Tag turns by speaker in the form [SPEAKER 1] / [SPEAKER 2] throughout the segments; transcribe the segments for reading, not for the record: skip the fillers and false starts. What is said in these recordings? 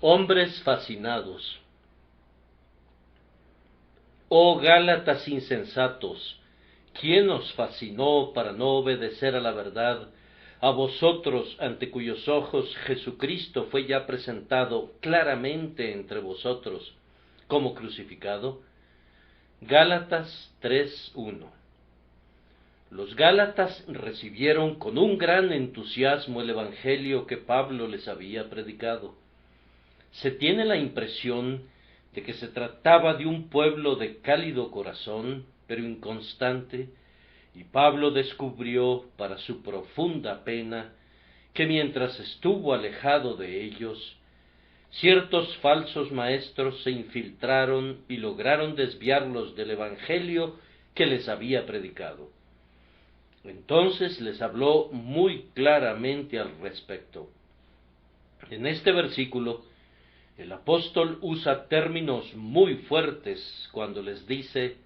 [SPEAKER 1] Hombres fascinados. Oh Gálatas insensatos, ¿quién os fascinó para no obedecer a la verdad, a vosotros ante cuyos ojos Jesucristo fue ya presentado claramente entre vosotros como crucificado? Gálatas 3:1. Los Gálatas recibieron con un gran entusiasmo el evangelio que Pablo les había predicado. Se tiene la impresión de que se trataba de un pueblo de cálido corazón, pero inconstante, y Pablo descubrió, para su profunda pena, que mientras estuvo alejado de ellos, ciertos falsos maestros se infiltraron y lograron desviarlos del evangelio que les había predicado. Entonces les habló muy claramente al respecto. En este versículo, el apóstol usa términos muy fuertes cuando les dice: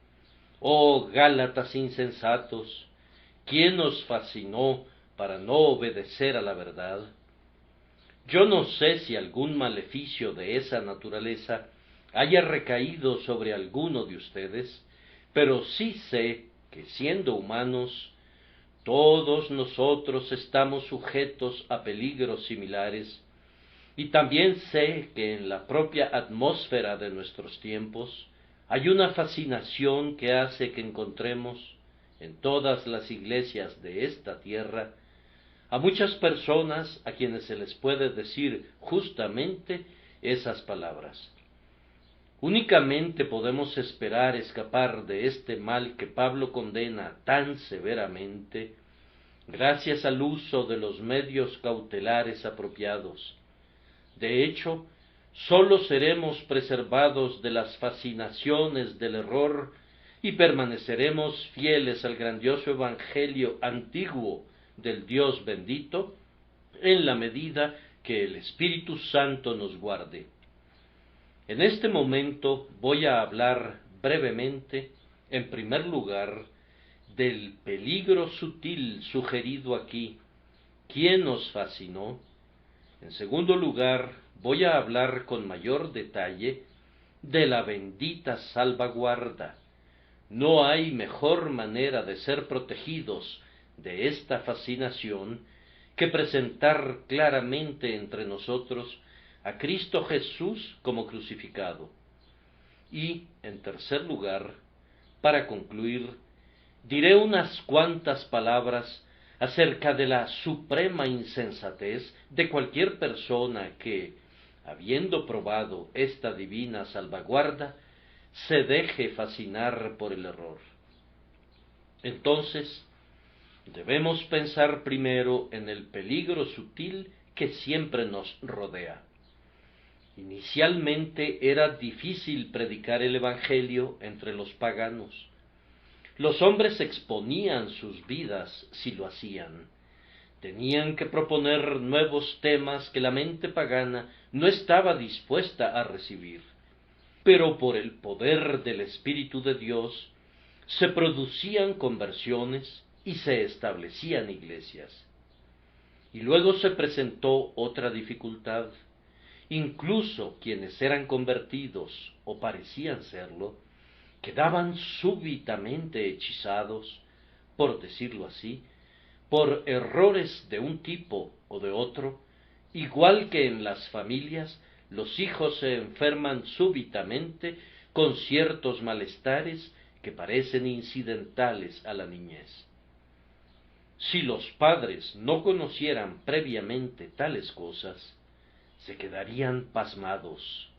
[SPEAKER 1] «Oh Gálatas insensatos, ¿quién os fascinó para no obedecer a la verdad?». Yo no sé si algún maleficio de esa naturaleza haya recaído sobre alguno de ustedes, pero sí sé que, siendo humanos, todos nosotros estamos sujetos a peligros similares, y también sé que en la propia atmósfera de nuestros tiempos hay una fascinación que hace que encontremos en todas las iglesias de esta tierra a muchas personas a quienes se les puede decir justamente esas palabras. Únicamente podemos esperar escapar de este mal que Pablo condena tan severamente gracias al uso de los medios cautelares apropiados. De hecho, sólo seremos preservados de las fascinaciones del error y permaneceremos fieles al grandioso evangelio antiguo del Dios bendito en la medida que el Espíritu Santo nos guarde. En este momento voy a hablar brevemente, en primer lugar, del peligro sutil sugerido aquí. ¿Quién nos fascinó? En segundo lugar, voy a hablar con mayor detalle de la bendita salvaguarda. No hay mejor manera de ser protegidos de esta fascinación que presentar claramente entre nosotros a Cristo Jesús como crucificado. Y, en tercer lugar, para concluir, diré unas cuantas palabras acerca de la suprema insensatez de cualquier persona que, habiendo probado esta divina salvaguarda, se deje fascinar por el error. Entonces, debemos pensar primero en el peligro sutil que siempre nos rodea. Inicialmente era difícil predicar el Evangelio entre los paganos. Los hombres exponían sus vidas si lo hacían. Tenían que proponer nuevos temas que la mente pagana no estaba dispuesta a recibir. Pero por el poder del Espíritu de Dios se producían conversiones y se establecían iglesias. Y luego se presentó otra dificultad. Incluso quienes eran convertidos o parecían serlo, quedaban súbitamente hechizados, por decirlo así, por errores de un tipo o de otro, igual que en las familias los hijos se enferman súbitamente con ciertos malestares que parecen incidentales a la niñez. Si los padres no conocieran previamente tales cosas, se quedarían pasmados.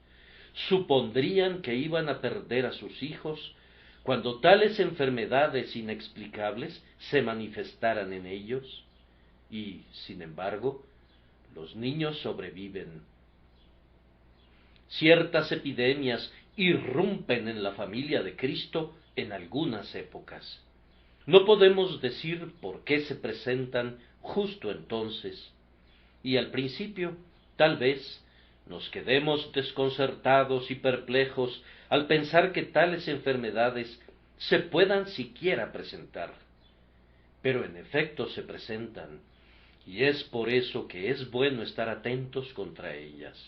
[SPEAKER 1] Supondrían que iban a perder a sus hijos cuando tales enfermedades inexplicables se manifestaran en ellos, y, sin embargo, los niños sobreviven. Ciertas epidemias irrumpen en la familia de Cristo en algunas épocas. No podemos decir por qué se presentan justo entonces, y al principio, tal vez, nos quedemos desconcertados y perplejos al pensar que tales enfermedades se puedan siquiera presentar. Pero en efecto se presentan, y es por eso que es bueno estar atentos contra ellas.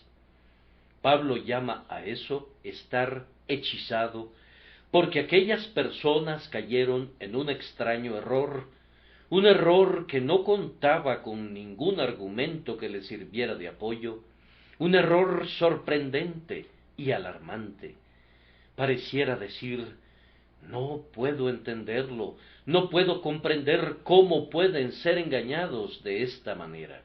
[SPEAKER 1] Pablo llama a eso estar hechizado, porque aquellas personas cayeron en un extraño error, un error que no contaba con ningún argumento que le sirviera de apoyo, un error sorprendente y alarmante. Pareciera decir, no puedo entenderlo, no puedo comprender cómo pueden ser engañados de esta manera.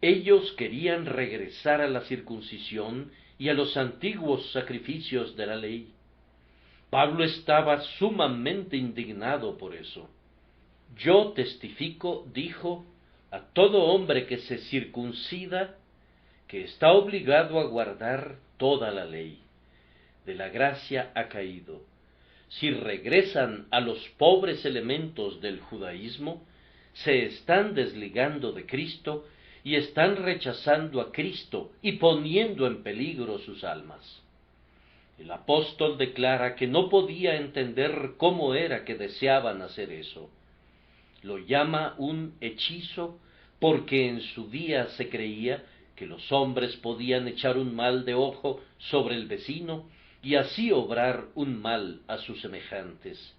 [SPEAKER 1] Ellos querían regresar a la circuncisión y a los antiguos sacrificios de la ley. Pablo estaba sumamente indignado por eso. Yo testifico, dijo, a todo hombre que se circuncida, que está obligado a guardar toda la ley. De la gracia ha caído. Si regresan a los pobres elementos del judaísmo, se están desligando de Cristo y están rechazando a Cristo y poniendo en peligro sus almas. El apóstol declara que no podía entender cómo era que deseaban hacer eso. Lo llama un hechizo porque en su día se creía que los hombres podían echar un mal de ojo sobre el vecino y así obrar un mal a sus semejantes.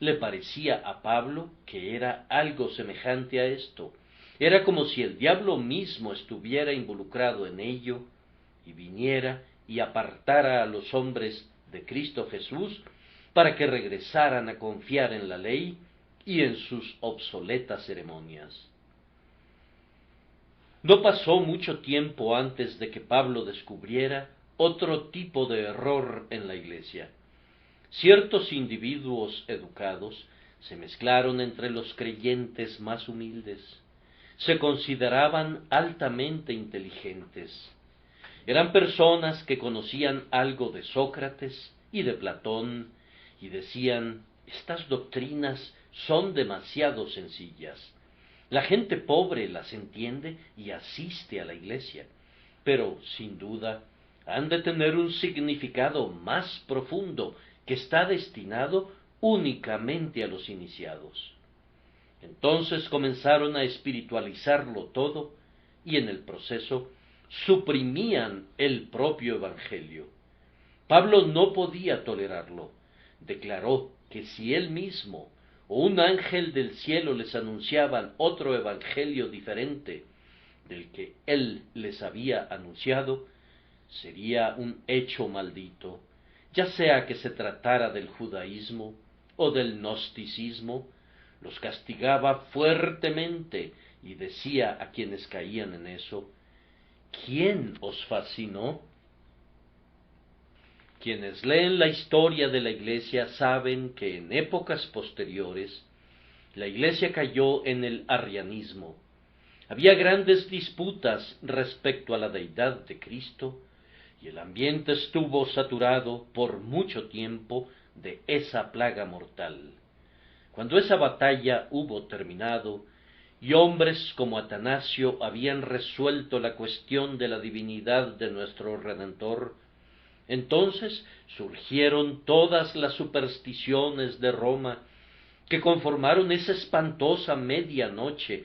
[SPEAKER 1] Le parecía a Pablo que era algo semejante a esto. Era como si el diablo mismo estuviera involucrado en ello y viniera y apartara a los hombres de Cristo Jesús para que regresaran a confiar en la ley y en sus obsoletas ceremonias. No pasó mucho tiempo antes de que Pablo descubriera otro tipo de error en la Iglesia. Ciertos individuos educados se mezclaron entre los creyentes más humildes. Se consideraban altamente inteligentes. Eran personas que conocían algo de Sócrates y de Platón y decían, estas doctrinas son demasiado sencillas. La gente pobre las entiende y asiste a la iglesia, pero sin duda han de tener un significado más profundo que está destinado únicamente a los iniciados. Entonces comenzaron a espiritualizarlo todo y en el proceso suprimían el propio evangelio. Pablo no podía tolerarlo. Declaró que si él mismo o un ángel del cielo les anunciaban otro evangelio diferente del que él les había anunciado, sería un hecho maldito, ya sea que se tratara del judaísmo o del gnosticismo. Los castigaba fuertemente y decía a quienes caían en eso, ¿quién os fascinó? Quienes leen la historia de la Iglesia saben que en épocas posteriores la Iglesia cayó en el arrianismo. Había grandes disputas respecto a la deidad de Cristo y el ambiente estuvo saturado por mucho tiempo de esa plaga mortal. Cuando esa batalla hubo terminado y hombres como Atanasio habían resuelto la cuestión de la divinidad de nuestro Redentor, entonces surgieron todas las supersticiones de Roma que conformaron esa espantosa medianoche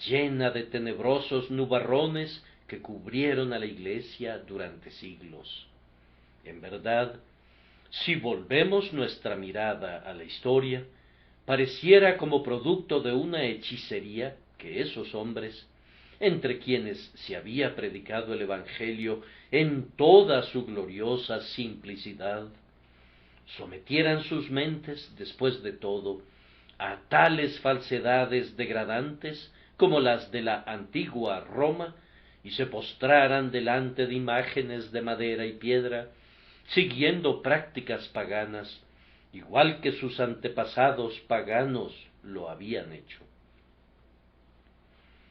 [SPEAKER 1] llena de tenebrosos nubarrones que cubrieron a la Iglesia durante siglos. En verdad, si volvemos nuestra mirada a la historia, pareciera como producto de una hechicería que esos hombres, entre quienes se había predicado el Evangelio en toda su gloriosa simplicidad, sometieran sus mentes, después de todo, a tales falsedades degradantes como las de la antigua Roma, y se postraran delante de imágenes de madera y piedra, siguiendo prácticas paganas, igual que sus antepasados paganos lo habían hecho.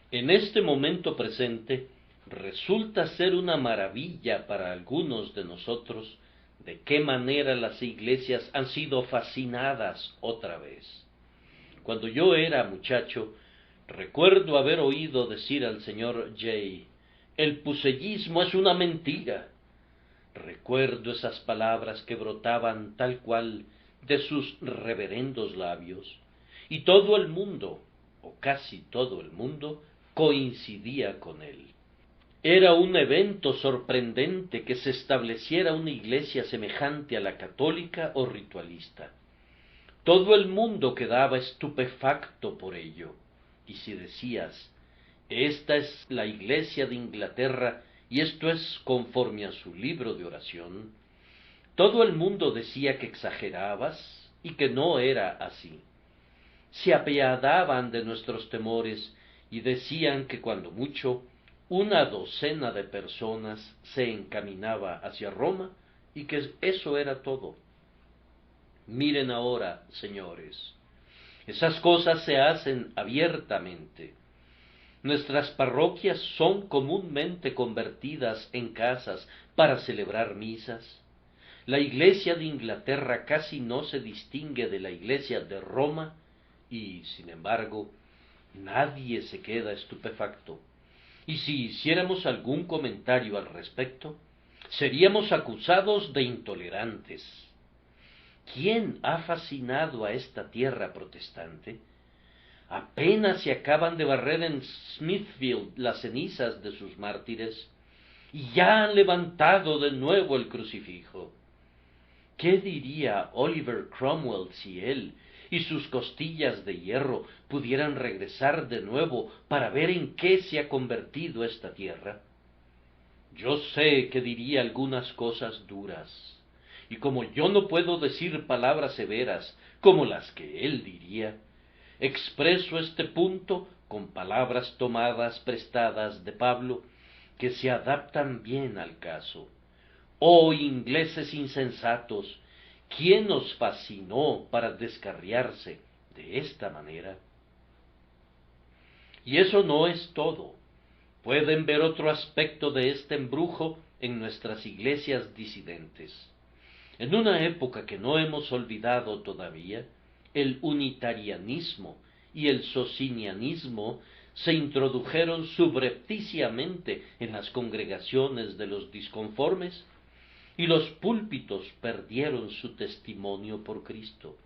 [SPEAKER 1] En este momento presente, resulta ser una maravilla para algunos de nosotros de qué manera las iglesias han sido fascinadas otra vez. Cuando yo era muchacho, recuerdo haber oído decir al señor Jay, el pusellismo es una mentira. Recuerdo esas palabras que brotaban tal cual de sus reverendos labios, y todo el mundo, o casi todo el mundo, coincidía con él. Era un evento sorprendente que se estableciera una iglesia semejante a la católica o ritualista. Todo el mundo quedaba estupefacto por ello. Y si decías, esta es la iglesia de Inglaterra y esto es conforme a su libro de oración, todo el mundo decía que exagerabas y que no era así. Se apiadaban de nuestros temores y decían que cuando mucho una docena de personas se encaminaba hacia Roma y que eso era todo. Miren ahora, señores, esas cosas se hacen abiertamente. Nuestras parroquias son comúnmente convertidas en casas para celebrar misas. La iglesia de Inglaterra casi no se distingue de la iglesia de Roma y, sin embargo, nadie se queda estupefacto. Y si hiciéramos algún comentario al respecto, seríamos acusados de intolerantes. ¿Quién ha fascinado a esta tierra protestante? Apenas se acaban de barrer en Smithfield las cenizas de sus mártires, y ya han levantado de nuevo el crucifijo. ¿Qué diría Oliver Cromwell si él y sus costillas de hierro pudieran regresar de nuevo para ver en qué se ha convertido esta tierra? Yo sé que diría algunas cosas duras, y como yo no puedo decir palabras severas como las que él diría, expreso este punto con palabras tomadas prestadas de Pablo, que se adaptan bien al caso. Oh ingleses insensatos, ¿quién os fascinó para descarriarse de esta manera? Y eso no es todo. Pueden ver otro aspecto de este embrujo en nuestras iglesias disidentes. En una época que no hemos olvidado todavía, el unitarianismo y el socinianismo se introdujeron subrepticiamente en las congregaciones de los disconformes, y los púlpitos perdieron su testimonio por Cristo.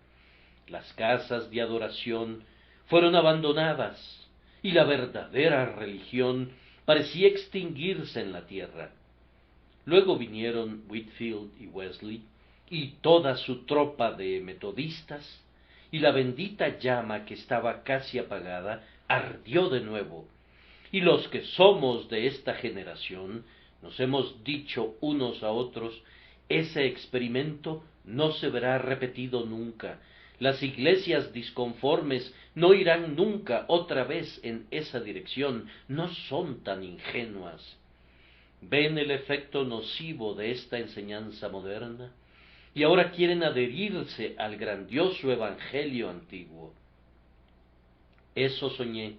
[SPEAKER 1] Las casas de adoración fueron abandonadas, y la verdadera religión parecía extinguirse en la tierra. Luego vinieron Whitefield y Wesley, y toda su tropa de metodistas, y la bendita llama que estaba casi apagada ardió de nuevo, y los que somos de esta generación nos hemos dicho unos a otros, ese experimento no se verá repetido nunca, las iglesias disconformes no irán nunca otra vez en esa dirección, no son tan ingenuas. ¿Ven el efecto nocivo de esta enseñanza moderna? Y ahora quieren adherirse al grandioso evangelio antiguo. Eso soñé,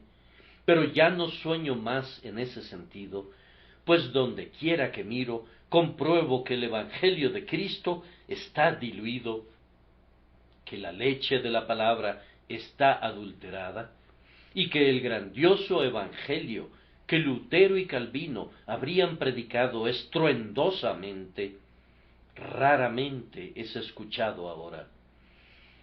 [SPEAKER 1] pero ya no sueño más en ese sentido, pues donde quiera que miro, compruebo que el evangelio de Cristo está diluido, que la leche de la palabra está adulterada, y que el grandioso evangelio que Lutero y Calvino habrían predicado estruendosamente, raramente es escuchado ahora.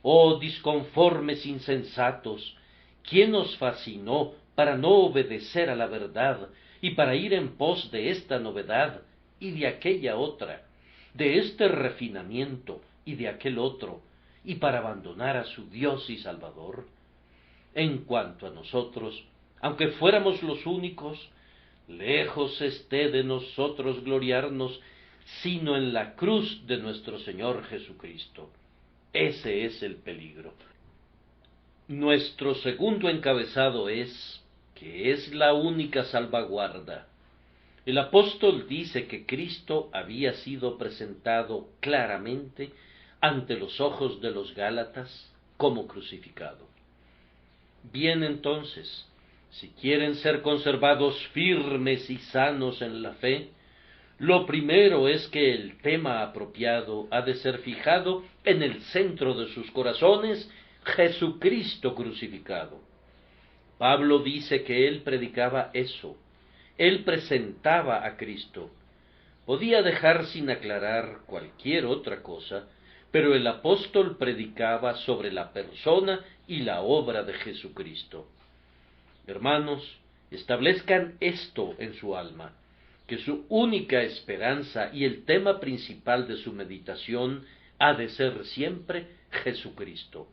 [SPEAKER 1] Oh disconformes insensatos, ¿quién os fascinó para no obedecer a la verdad y para ir en pos de esta novedad y de aquella otra, de este refinamiento y de aquel otro, y para abandonar a su Dios y Salvador? En cuanto a nosotros, aunque fuéramos los únicos, lejos esté de nosotros gloriarnos, sino en la cruz de nuestro Señor Jesucristo. Ese es el peligro. Nuestro segundo encabezado es que es la única salvaguarda. El apóstol dice que Cristo había sido presentado claramente ante los ojos de los Gálatas como crucificado. Bien entonces, si quieren ser conservados firmes y sanos en la fe, lo primero es que el tema apropiado ha de ser fijado en el centro de sus corazones, Jesucristo crucificado. Pablo dice que él predicaba eso, él presentaba a Cristo. Podía dejar sin aclarar cualquier otra cosa, pero el apóstol predicaba sobre la persona y la obra de Jesucristo. Hermanos, establezcan esto en su alma. que su única esperanza y el tema principal de su meditación ha de ser siempre Jesucristo.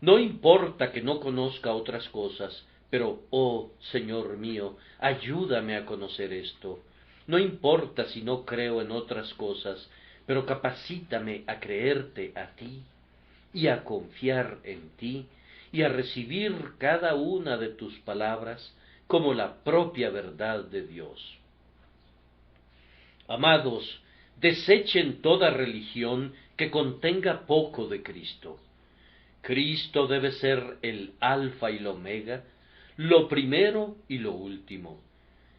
[SPEAKER 1] No importa que no conozca otras cosas, pero, oh Señor mío, ayúdame a conocer esto. No importa si no creo en otras cosas, pero capacítame a creerte a ti y a confiar en ti y a recibir cada una de tus palabras como la propia verdad de Dios. Amados, desechen toda religión que contenga poco de Cristo. Cristo debe ser el alfa y el omega, lo primero y lo último.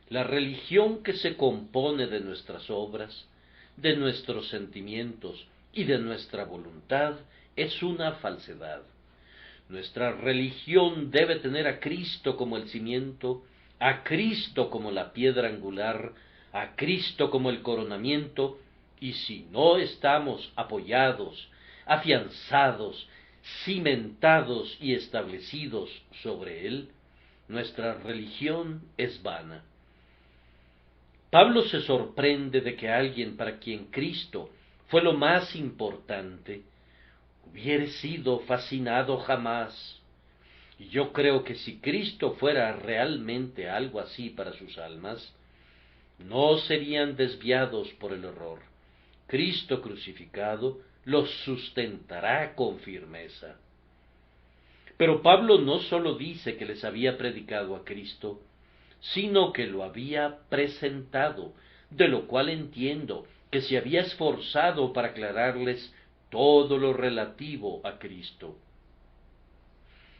[SPEAKER 1] La religión que se compone de nuestras obras, de nuestros sentimientos y de nuestra voluntad es una falsedad. Nuestra religión debe tener a Cristo como el cimiento, a Cristo como la piedra angular, a Cristo como el coronamiento, y si no estamos apoyados, afianzados, cimentados y establecidos sobre él, nuestra religión es vana. Pablo se sorprende de que alguien para quien Cristo fue lo más importante, hubiere sido fascinado jamás. Y yo creo que si Cristo fuera realmente algo así para sus almas, no serían desviados por el error. Cristo crucificado los sustentará con firmeza. Pero Pablo no sólo dice que les había predicado a Cristo, sino que lo había presentado, de lo cual entiendo que se había esforzado para aclararles todo lo relativo a Cristo.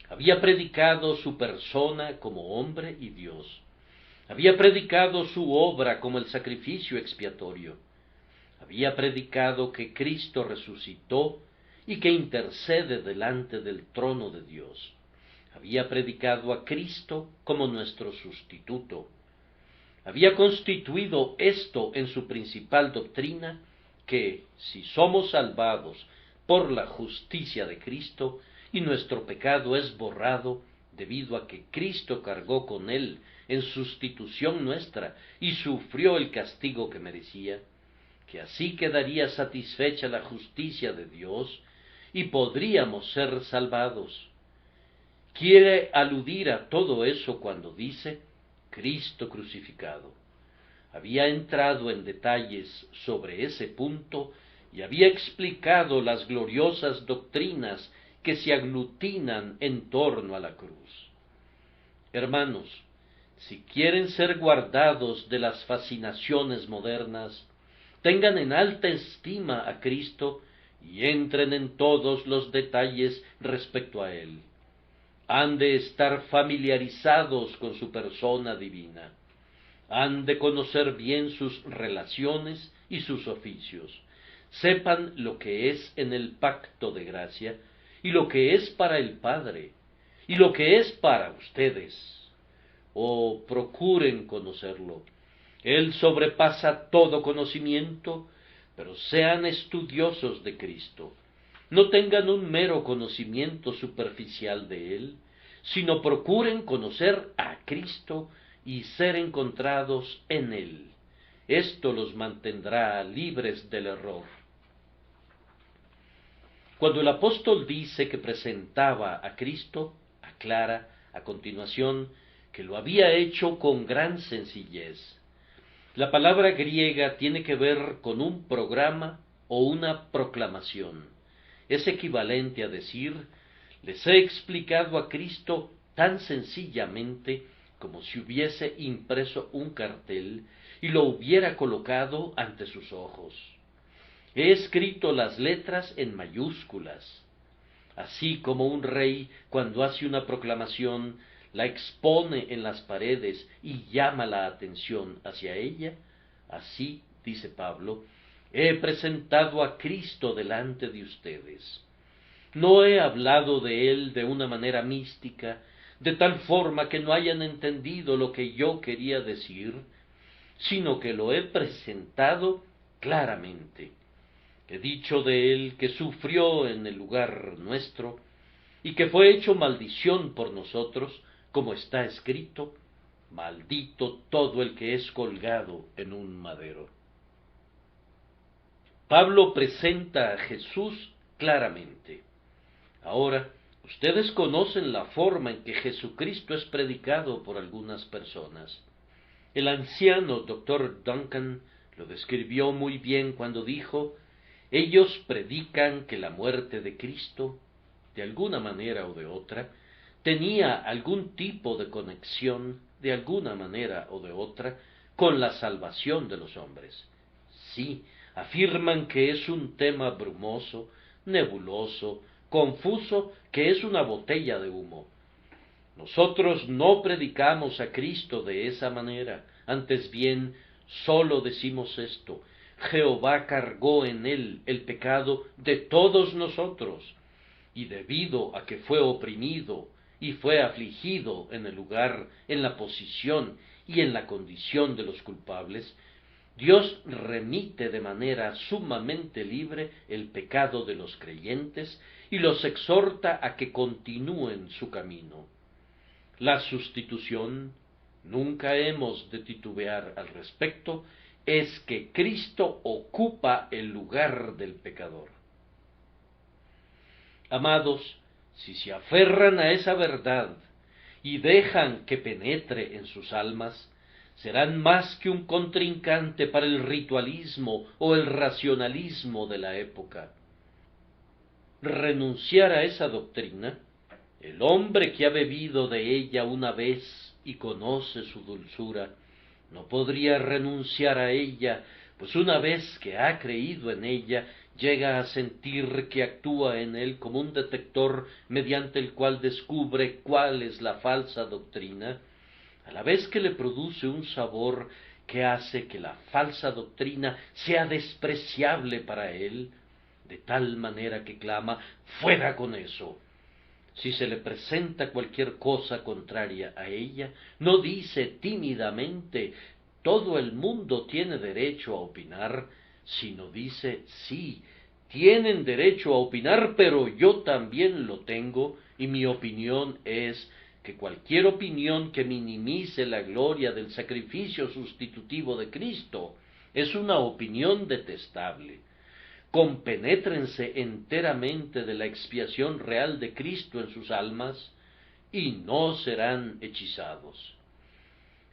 [SPEAKER 1] Había predicado su persona como hombre y Dios. Había predicado su obra como el sacrificio expiatorio. Había predicado que Cristo resucitó y que intercede delante del trono de Dios. Había predicado a Cristo como nuestro sustituto. Había constituido esto en su principal doctrina, que si somos salvados por la justicia de Cristo y nuestro pecado es borrado debido a que Cristo cargó con él en sustitución nuestra y sufrió el castigo que merecía, que así quedaría satisfecha la justicia de Dios y podríamos ser salvados. Quiere aludir a todo eso cuando dice Cristo crucificado. Había entrado en detalles sobre ese punto y había explicado las gloriosas doctrinas que se aglutinan en torno a la cruz. Hermanos, si quieren ser guardados de las fascinaciones modernas, tengan en alta estima a Cristo y entren en todos los detalles respecto a él. Han de estar familiarizados con su persona divina. Han de conocer bien sus relaciones y sus oficios. Sepan lo que es en el pacto de gracia y lo que es para el Padre y lo que es para ustedes. Oh, procuren conocerlo. Él sobrepasa todo conocimiento, pero sean estudiosos de Cristo. No tengan un mero conocimiento superficial de él, sino procuren conocer a Cristo y ser encontrados en él. Esto los mantendrá libres del error. Cuando el apóstol dice que presentaba a Cristo, aclara a continuación que lo había hecho con gran sencillez. La palabra griega tiene que ver con un programa o una proclamación. Es equivalente a decir, les he explicado a Cristo tan sencillamente como si hubiese impreso un cartel y lo hubiera colocado ante sus ojos. He escrito las letras en mayúsculas. Así como un rey, cuando hace una proclamación, la expone en las paredes y llama la atención hacia ella, así, dice Pablo, he presentado a Cristo delante de ustedes. No he hablado de él de una manera mística, de tal forma que no hayan entendido lo que yo quería decir, sino que lo he presentado claramente. He dicho de él que sufrió en el lugar nuestro, y que fue hecho maldición por nosotros, como está escrito, maldito todo el que es colgado en un madero. Pablo presenta a Jesús claramente. Ahora, ustedes conocen la forma en que Jesucristo es predicado por algunas personas. El anciano Dr. Duncan lo describió muy bien cuando dijo: ellos predican que la muerte de Cristo, de alguna manera o de otra, tenía algún tipo de conexión, de alguna manera o de otra, con la salvación de los hombres. Sí, afirman que es un tema brumoso, nebuloso, confuso, que es una botella de humo. Nosotros no predicamos a Cristo de esa manera, antes bien, sólo decimos esto: Jehová cargó en él el pecado de todos nosotros, y debido a que fue oprimido y fue afligido en el lugar, en la posición y en la condición de los culpables, Dios remite de manera sumamente libre el pecado de los creyentes y los exhorta a que continúen su camino. La sustitución, nunca hemos de titubear al respecto, es que Cristo ocupa el lugar del pecador. Amados, si se aferran a esa verdad y dejan que penetre en sus almas, serán más que un contrincante para el ritualismo o el racionalismo de la época. Renunciar a esa doctrina, el hombre que ha bebido de ella una vez y conoce su dulzura, no podría renunciar a ella, pues una vez que ha creído en ella, llega a sentir que actúa en él como un detector mediante el cual descubre cuál es la falsa doctrina, a la vez que le produce un sabor que hace que la falsa doctrina sea despreciable para él, de tal manera que clama: ¡fuera con eso! Si se le presenta cualquier cosa contraria a ella, no dice tímidamente: todo el mundo tiene derecho a opinar, sino dice: sí, tienen derecho a opinar, pero yo también lo tengo, y mi opinión es que cualquier opinión que minimice la gloria del sacrificio sustitutivo de Cristo es una opinión detestable. Compenétrense enteramente de la expiación real de Cristo en sus almas, y no serán hechizados.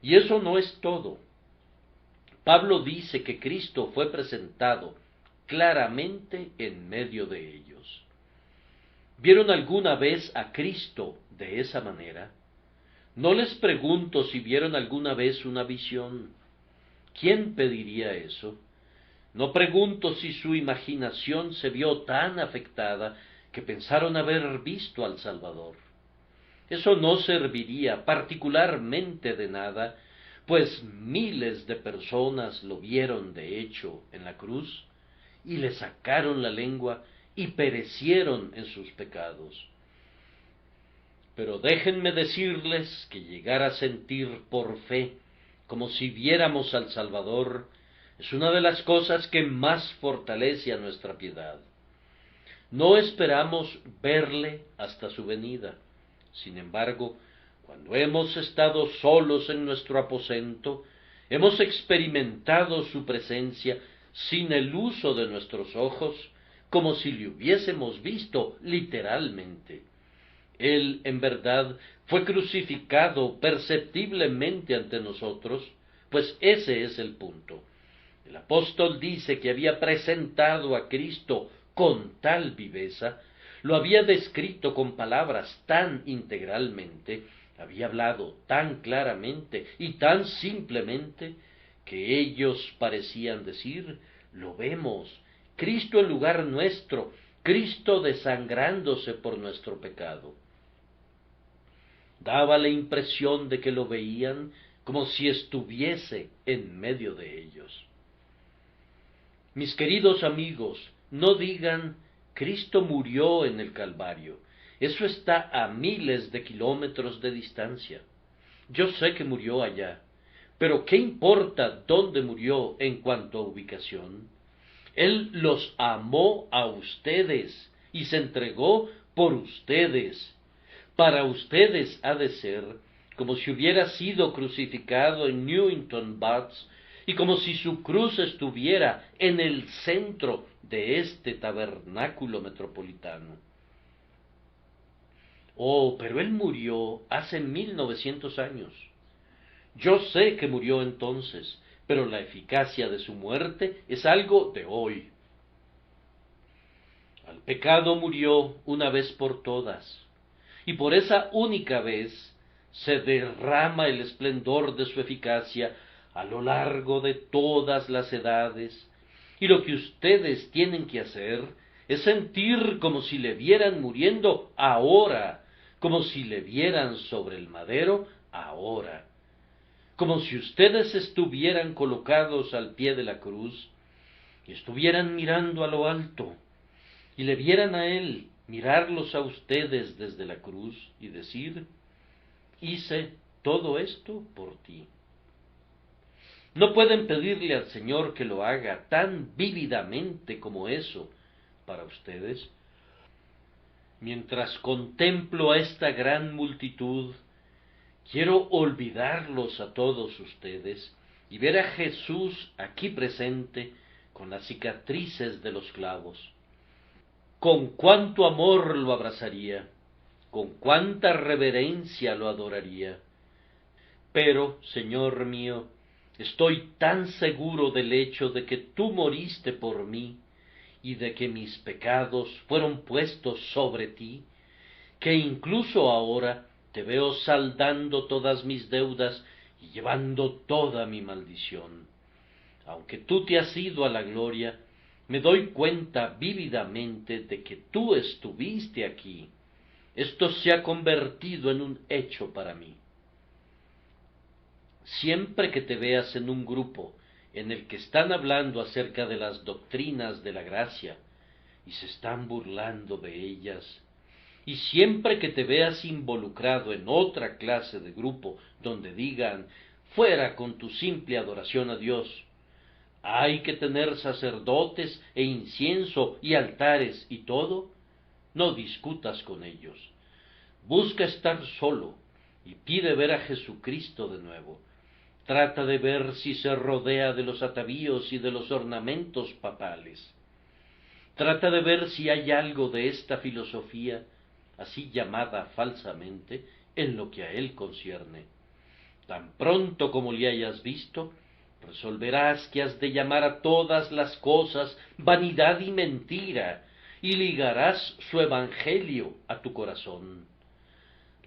[SPEAKER 1] Y eso no es todo. Pablo dice que Cristo fue presentado claramente en medio de ellos. ¿Vieron alguna vez a Cristo de esa manera? No les pregunto si vieron alguna vez una visión. ¿Quién pediría eso? No pregunto si su imaginación se vio tan afectada que pensaron haber visto al Salvador. Eso no serviría particularmente de nada, pues miles de personas lo vieron de hecho en la cruz, y le sacaron la lengua y perecieron en sus pecados. Pero déjenme decirles que llegar a sentir por fe, como si viéramos al Salvador, es una de las cosas que más fortalece a nuestra piedad. No esperamos verle hasta su venida. Sin embargo, cuando hemos estado solos en nuestro aposento, hemos experimentado su presencia sin el uso de nuestros ojos, como si le hubiésemos visto literalmente. Él, en verdad, fue crucificado perceptiblemente ante nosotros, pues ese es el punto. El apóstol dice que había presentado a Cristo con tal viveza, lo había descrito con palabras tan integralmente, había hablado tan claramente y tan simplemente, que ellos parecían decir: lo vemos, Cristo en lugar nuestro, Cristo desangrándose por nuestro pecado. Daba la impresión de que lo veían como si estuviese en medio de ellos. Mis queridos amigos, no digan: Cristo murió en el Calvario. Eso está a miles de kilómetros de distancia. Yo sé que murió allá, pero ¿qué importa dónde murió en cuanto a ubicación? Él los amó a ustedes y se entregó por ustedes. Para ustedes ha de ser como si hubiera sido crucificado en Newington Butts, y como si su cruz estuviera en el centro de este tabernáculo metropolitano. Oh, pero él murió hace 1900 años. Yo sé que murió entonces, pero la eficacia de su muerte es algo de hoy. Al pecado murió una vez por todas, y por esa única vez se derrama el esplendor de su eficacia a lo largo de todas las edades, y lo que ustedes tienen que hacer es sentir como si le vieran muriendo ahora, como si le vieran sobre el madero ahora, como si ustedes estuvieran colocados al pie de la cruz y estuvieran mirando a lo alto, y le vieran a él mirarlos a ustedes desde la cruz y decir: hice todo esto por ti. No pueden pedirle al Señor que lo haga tan vívidamente como eso para ustedes. Mientras contemplo a esta gran multitud, quiero olvidarlos a todos ustedes y ver a Jesús aquí presente con las cicatrices de los clavos. Con cuánto amor lo abrazaría, con cuánta reverencia lo adoraría. Pero, Señor mío, estoy tan seguro del hecho de que tú moriste por mí y de que mis pecados fueron puestos sobre ti, que incluso ahora te veo saldando todas mis deudas y llevando toda mi maldición. Aunque tú te has ido a la gloria, me doy cuenta vívidamente de que tú estuviste aquí. Esto se ha convertido en un hecho para mí. Siempre que te veas en un grupo en el que están hablando acerca de las doctrinas de la gracia y se están burlando de ellas, y siempre que te veas involucrado en otra clase de grupo donde digan: fuera con tu simple adoración a Dios, hay que tener sacerdotes e incienso y altares y todo, no discutas con ellos. Busca estar solo y pide ver a Jesucristo de nuevo. Trata de ver si se rodea de los atavíos y de los ornamentos papales. Trata de ver si hay algo de esta filosofía, así llamada falsamente, en lo que a él concierne. Tan pronto como le hayas visto, resolverás que has de llamar a todas las cosas vanidad y mentira, y ligarás su evangelio a tu corazón.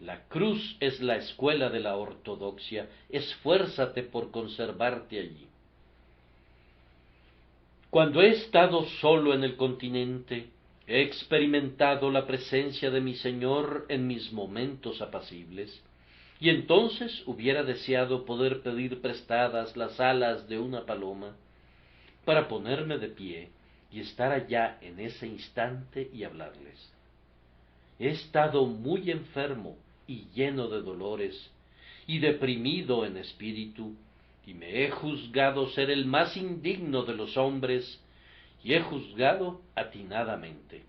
[SPEAKER 1] La cruz es la escuela de la ortodoxia. Esfuérzate por conservarte allí. Cuando he estado solo en el continente, he experimentado la presencia de mi Señor en mis momentos apacibles, y entonces hubiera deseado poder pedir prestadas las alas de una paloma para ponerme de pie y estar allá en ese instante y hablarles. He estado muy enfermo y lleno de dolores, y deprimido en espíritu, y me he juzgado ser el más indigno de los hombres, y he juzgado atinadamente.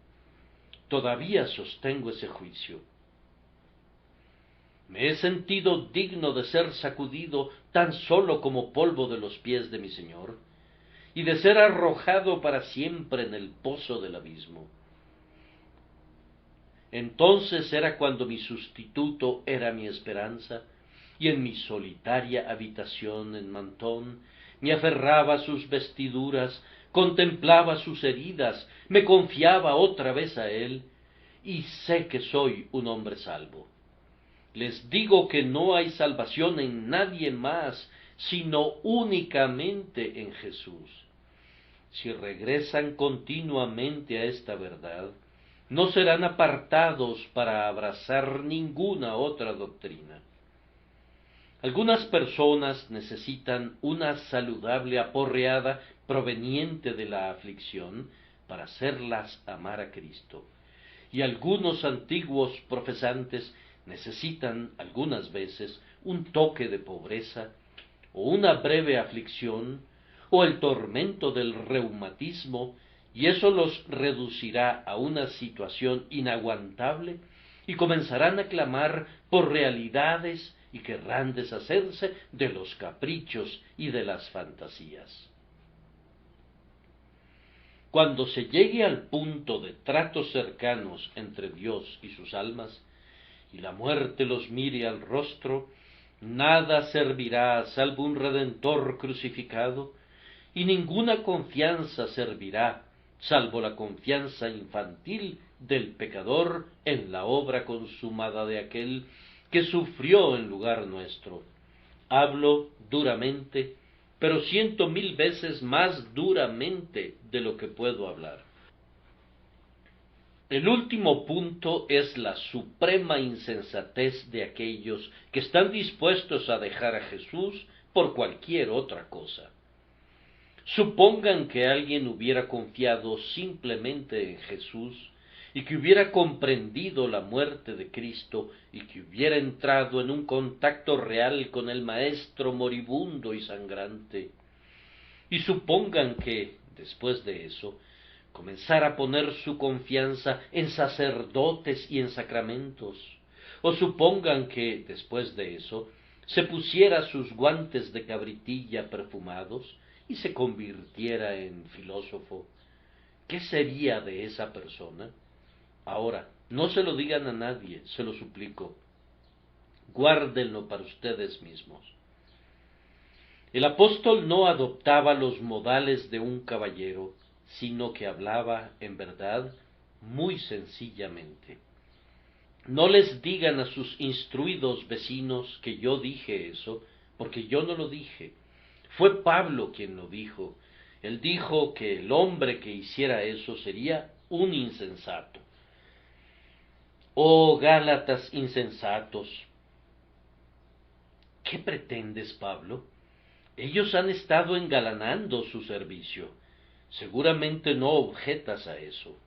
[SPEAKER 1] Todavía sostengo ese juicio. Me he sentido digno de ser sacudido tan solo como polvo de los pies de mi Señor, y de ser arrojado para siempre en el pozo del abismo. Entonces era cuando mi sustituto era mi esperanza, y en mi solitaria habitación en Mentón me aferraba a sus vestiduras, contemplaba sus heridas, me confiaba otra vez a él, y sé que soy un hombre salvo. Les digo que no hay salvación en nadie más, sino únicamente en Jesús. Si regresan continuamente a esta verdad, no serán apartados para abrazar ninguna otra doctrina. Algunas personas necesitan una saludable aporreada proveniente de la aflicción para hacerlas amar a Cristo, y algunos antiguos profesantes necesitan algunas veces un toque de pobreza, o una breve aflicción, o el tormento del reumatismo, y eso los reducirá a una situación inaguantable, y comenzarán a clamar por realidades y querrán deshacerse de los caprichos y de las fantasías. Cuando se llegue al punto de tratos cercanos entre Dios y sus almas, y la muerte los mire al rostro, nada servirá salvo un Redentor crucificado, y ninguna confianza servirá salvo la confianza infantil del pecador en la obra consumada de aquel que sufrió en lugar nuestro. Hablo duramente, pero 100.000 veces más duramente de lo que puedo hablar. El último punto es la suprema insensatez de aquellos que están dispuestos a dejar a Jesús por cualquier otra cosa. Supongan que alguien hubiera confiado simplemente en Jesús y que hubiera comprendido la muerte de Cristo y que hubiera entrado en un contacto real con el Maestro moribundo y sangrante. Y supongan que, después de eso, comenzara a poner su confianza en sacerdotes y en sacramentos. O supongan que, después de eso, se pusiera sus guantes de cabritilla perfumados y se convirtiera en filósofo. ¿Qué sería de esa persona? Ahora, no se lo digan a nadie, se lo suplico. Guárdenlo para ustedes mismos. El apóstol no adoptaba los modales de un caballero, sino que hablaba, en verdad, muy sencillamente. No les digan a sus instruidos vecinos que yo dije eso, porque yo no lo dije. Fue Pablo quien lo dijo. Él dijo que el hombre que hiciera eso sería un insensato. Oh Gálatas insensatos, ¿qué pretendes, Pablo? Ellos han estado engalanando su servicio. Seguramente no objetas a eso.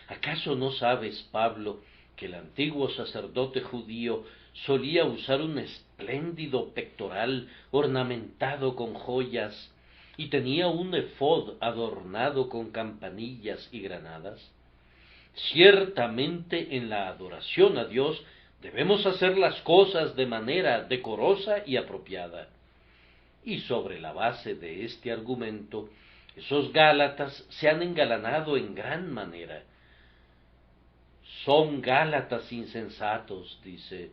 [SPEAKER 1] ¿Acaso no sabes, Pablo, que el antiguo sacerdote judío solía usar un espléndido pectoral ornamentado con joyas y tenía un efod adornado con campanillas y granadas? Ciertamente en la adoración a Dios debemos hacer las cosas de manera decorosa y apropiada. Y sobre la base de este argumento, esos Gálatas se han engalanado en gran manera. Son Gálatas insensatos, dice.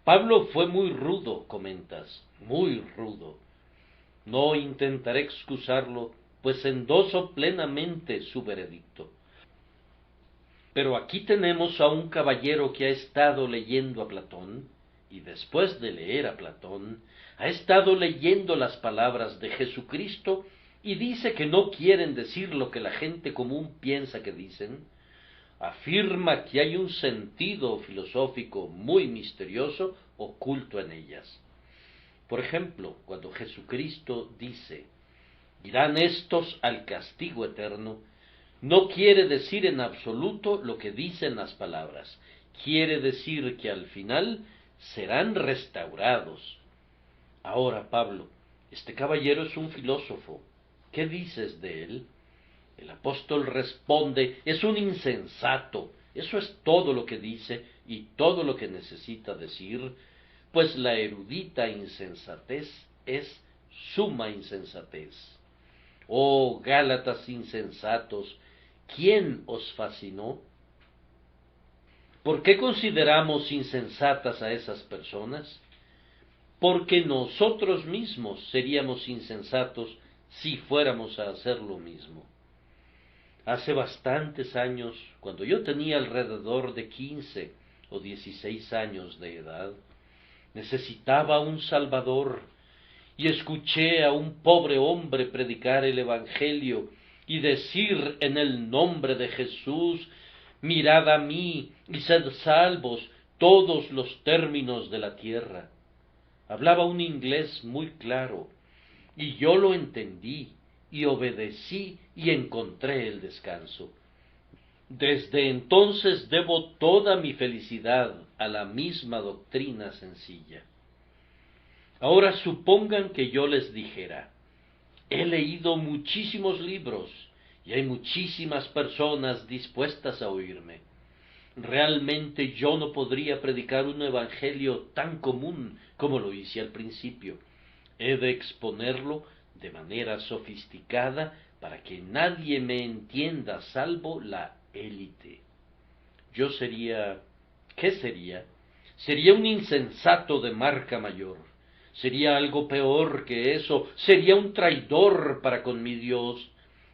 [SPEAKER 1] Pablo fue muy rudo, comentas, muy rudo. No intentaré excusarlo, pues endoso plenamente su veredicto. Pero aquí tenemos a un caballero que ha estado leyendo a Platón, y después de leer a Platón, ha estado leyendo las palabras de Jesucristo y dice que no quieren decir lo que la gente común piensa que dicen. Afirma que hay un sentido filosófico muy misterioso oculto en ellas. Por ejemplo, cuando Jesucristo dice, irán estos al castigo eterno, no quiere decir en absoluto lo que dicen las palabras. Quiere decir que al final serán restaurados. Ahora, Pablo, este caballero es un filósofo. ¿Qué dices de él? El apóstol responde, es un insensato. Eso es todo lo que dice y todo lo que necesita decir, pues la erudita insensatez es suma insensatez. Oh Gálatas insensatos, ¿quién os fascinó? ¿Por qué consideramos insensatas a esas personas? Porque nosotros mismos seríamos insensatos si fuéramos a hacer lo mismo. Hace bastantes años, cuando yo tenía alrededor de 15 o 16 años de edad, necesitaba un Salvador, y escuché a un pobre hombre predicar el Evangelio y decir en el nombre de Jesús, mirad a mí y sed salvos todos los términos de la tierra. Hablaba un inglés muy claro, y yo lo entendí, y obedecí y encontré el descanso. Desde entonces debo toda mi felicidad a la misma doctrina sencilla. Ahora supongan que yo les dijera, he leído muchísimos libros y hay muchísimas personas dispuestas a oírme. Realmente yo no podría predicar un evangelio tan común como lo hice al principio. He de exponerlo de manera sofisticada para que nadie me entienda salvo la élite. Yo sería... ¿Qué sería? Sería un insensato de marca mayor. Sería algo peor que eso. Sería un traidor para con mi Dios.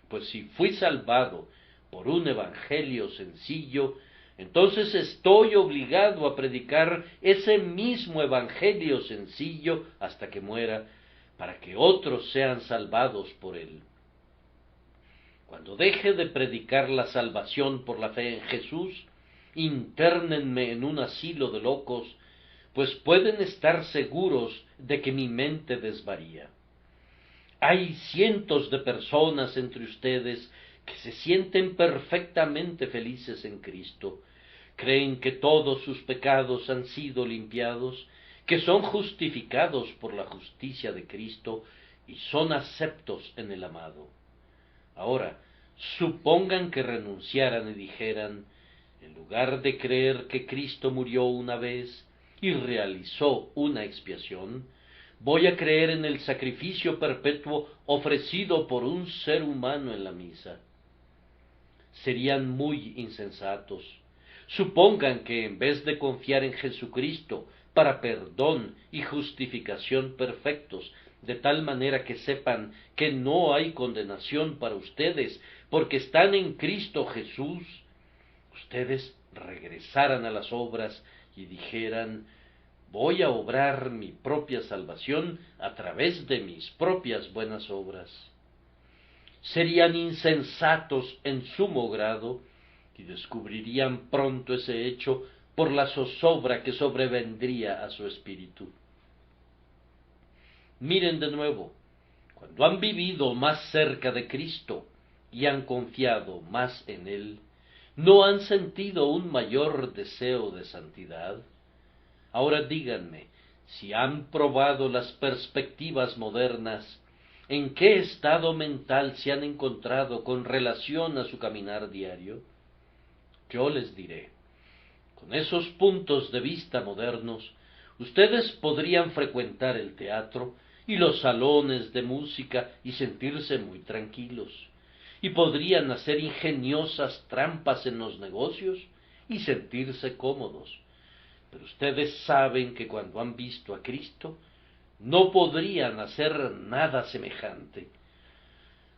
[SPEAKER 1] Pues si fui salvado por un evangelio sencillo, entonces estoy obligado a predicar ese mismo evangelio sencillo hasta que muera, para que otros sean salvados por él. Cuando deje de predicar la salvación por la fe en Jesús, internenme en un asilo de locos, pues pueden estar seguros de que mi mente desvaría. Hay cientos de personas entre ustedes que se sienten perfectamente felices en Cristo, creen que todos sus pecados han sido limpiados, que son justificados por la justicia de Cristo y son aceptos en el amado. Ahora, supongan que renunciaran y dijeran, en lugar de creer que Cristo murió una vez y realizó una expiación, voy a creer en el sacrificio perpetuo ofrecido por un ser humano en la misa. Serían muy insensatos. Supongan que en vez de confiar en Jesucristo para perdón y justificación perfectos, de tal manera que sepan que no hay condenación para ustedes, porque están en Cristo Jesús, ustedes regresaran a las obras y dijeran, voy a obrar mi propia salvación a través de mis propias buenas obras. Serían insensatos en sumo grado y descubrirían pronto ese hecho por la zozobra que sobrevendría a su espíritu. Miren de nuevo, cuando han vivido más cerca de Cristo y han confiado más en Él, ¿no han sentido un mayor deseo de santidad? Ahora díganme, si han probado las perspectivas modernas, ¿en qué estado mental se han encontrado con relación a su caminar diario? Yo les diré, con esos puntos de vista modernos, ustedes podrían frecuentar el teatro y los salones de música y sentirse muy tranquilos, y podrían hacer ingeniosas trampas en los negocios y sentirse cómodos. Pero ustedes saben que cuando han visto a Cristo, no podrían hacer nada semejante.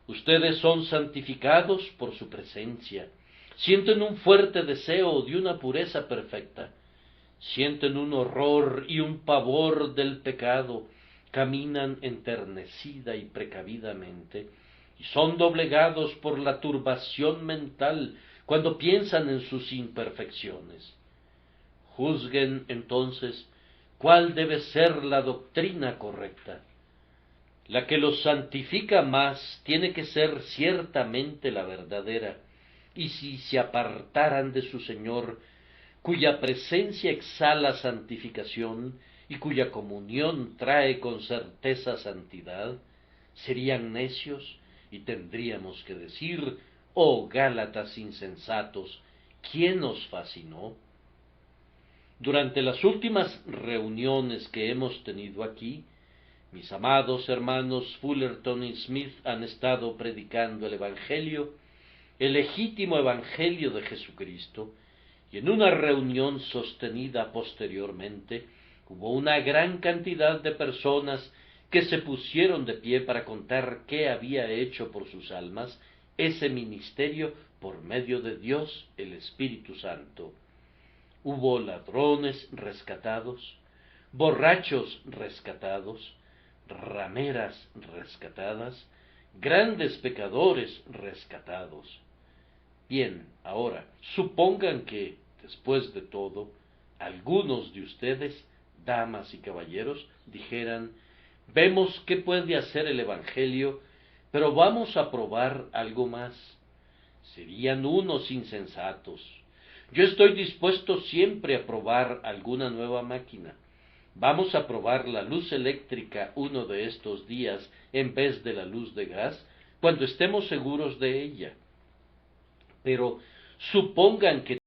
[SPEAKER 1] Ustedes son santificados por su presencia, sienten un fuerte deseo de una pureza perfecta, sienten un horror y un pavor del pecado, caminan enternecida y precavidamente, y son doblegados por la turbación mental cuando piensan en sus imperfecciones. Juzguen entonces cuál debe ser la doctrina correcta. La que los santifica más tiene que ser ciertamente la verdadera, y si se apartaran de su Señor, cuya presencia exhala santificación y cuya comunión trae con certeza santidad, serían necios y tendríamos que decir, oh Gálatas insensatos, ¿quién os fascinó? Durante las últimas reuniones que hemos tenido aquí, mis amados hermanos Fullerton y Smith han estado predicando el Evangelio, el legítimo Evangelio de Jesucristo, y en una reunión sostenida posteriormente, hubo una gran cantidad de personas que se pusieron de pie para contar qué había hecho por sus almas ese ministerio por medio de Dios el Espíritu Santo. Hubo ladrones rescatados, borrachos rescatados, rameras rescatadas, grandes pecadores rescatados. Bien, ahora, supongan que, después de todo, algunos de ustedes, damas y caballeros, dijeran, vemos qué puede hacer el Evangelio, pero vamos a probar algo más. Serían unos insensatos. Yo estoy dispuesto siempre a probar alguna nueva máquina. Vamos a probar la luz eléctrica uno de estos días en vez de la luz de gas, cuando estemos seguros de ella. Pero supongan que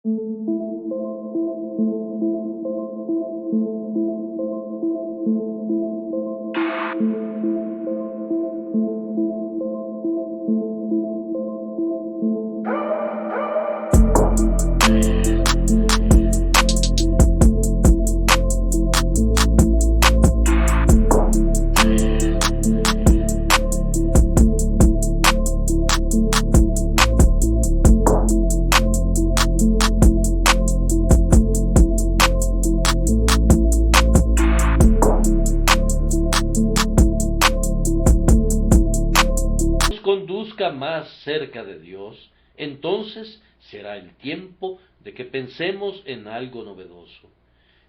[SPEAKER 1] Conduzca más cerca de Dios, entonces será el tiempo de que pensemos en algo novedoso.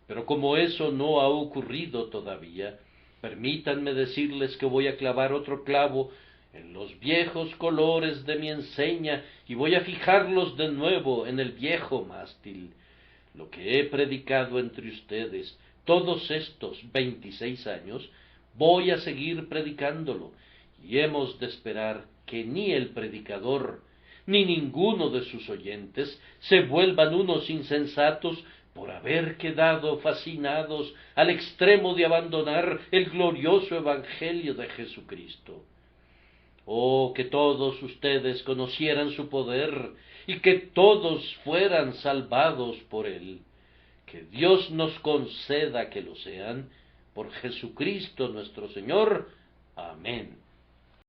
[SPEAKER 1] Pero como eso no ha ocurrido todavía, permítanme decirles que voy a clavar otro clavo en los viejos colores de mi enseña y voy a fijarlos de nuevo en el viejo mástil. Lo que he predicado entre ustedes todos estos 26 años, voy a seguir predicándolo, y hemos de esperar que ni el predicador ni ninguno de sus oyentes se vuelvan unos insensatos por haber quedado fascinados al extremo de abandonar el glorioso Evangelio de Jesucristo. Oh, que todos ustedes conocieran su poder y que todos fueran salvados por él. Que Dios nos conceda que lo sean, por Jesucristo nuestro Señor. Amén.